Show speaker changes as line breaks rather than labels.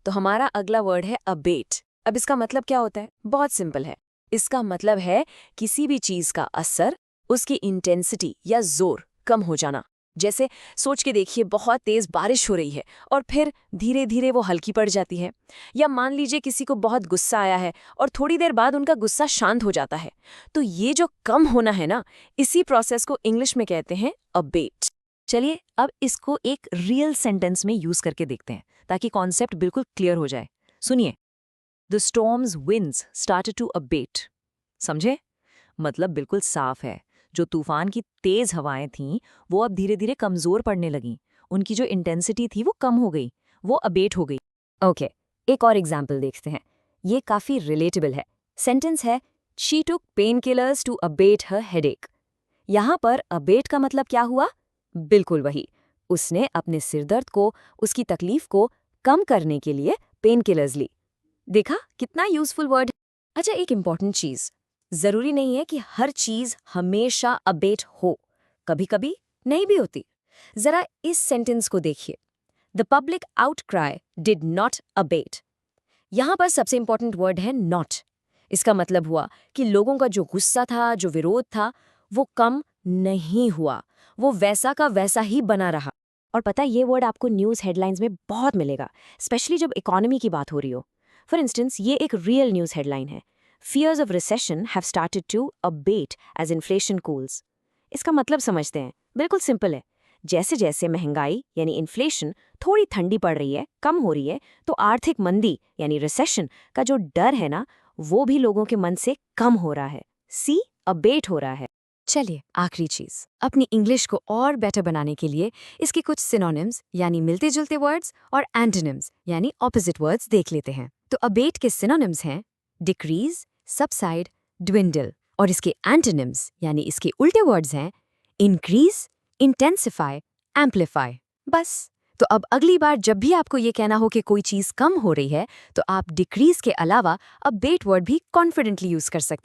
तो हमारा अगला वर्ड है अबेट। अब इसका मतलब क्या होता है? बहुत सिंपल है। इसका मतलब है किसी भी चीज का असर, उसकी इंटेंसिटी या जोर कम हो जाना। जैसे सोच के देखिए, बहुत तेज बारिश हो रही है और फिर धीरे धीरे वो हल्की पड़ जाती है। या मान लीजिए किसी को बहुत गुस्सा आया है और थोड़ी देर बाद उनका गुस्सा शांत हो जाता है। तो ये जो कम होना है ना, इसी प्रोसेस को इंग्लिश में कहते हैं अबेट।
चलिए अब इसको एक रियल सेंटेंस में यूज करके देखते हैं ताकि कॉन्सेप्ट बिल्कुल क्लियर हो जाए। सुनिए, the storms winds started to abate. समझे? मतलब बिल्कुल साफ है। जो तूफान की तेज हवाएं थीं वो अब धीरे धीरे कमजोर पड़ने लगीं। उनकी जो इंटेंसिटी थी वो कम हो गई, वो अबेट हो गई।
ओके, एक और एग्जाम्पल देखते हैं। ये काफी रिलेटेबल है। सेंटेंस है, she took pain killers to abate her headache. यहाँ पर अबेट का मतलब क्या हुआ? बिल्कुल वही, उसने अपने सिरदर्द को, उसकी तकलीफ को कम करने के लिए पेन किलर्स ली। देखा कितना यूजफुल वर्ड। अच्छा, एक इंपॉर्टेंट चीज, जरूरी नहीं है कि हर चीज हमेशा अबेट हो, कभी कभी नहीं भी होती। जरा इस सेंटेंस को देखिए, the public outcry did not abate. यहां पर सबसे इंपॉर्टेंट वर्ड है नॉट। इसका मतलब हुआ कि लोगों का जो गुस्सा था, जो विरोध था, वो कम नहीं हुआ, वो वैसा का वैसा ही बना रहा। और पता है, ये वर्ड आपको न्यूज़ हेडलाइंस में बहुत मिलेगा, स्पेशली जब इकोनॉमी की बात हो रही हो। फॉर इंस्टेंस, ये एक रियल न्यूज़ हेडलाइन है, fears of recession have started to abate as inflation cools. इसका मतलब समझते हैं, बिल्कुल सिंपल है। जैसे जैसे महंगाई यानी इन्फ्लेशन थोड़ी ठंडी पड़ रही है, कम हो रही है, तो आर्थिक मंदी यानी रिसेशन का जो डर है ना, वो भी लोगों के मन से कम हो रहा है। सी, अबेट हो रहा है। चलिए, आखिरी चीज, अपनी इंग्लिश को और बेटर बनाने के लिए इसके कुछ सिनोनिम्स यानी मिलते जुलते वर्ड्स और एंटोनिम्स यानी ऑपोजिट वर्ड्स देख लेते हैं। तो अबेट के सिनोनिम्स हैं डिक्रीज, सबसाइड, ड्विंडल। और इसके एंटोनिम्स यानी इसके उल्टे वर्ड्स हैं इंक्रीज, इंटेंसिफाई, एम्पलीफाई। बस, तो अब अगली बार जब भी आपको ये कहना हो कि कोई चीज़ कम हो रही है, तो आप डिक्रीज के अलावा अबेट वर्ड भी कॉन्फिडेंटली यूज कर सकते हैं।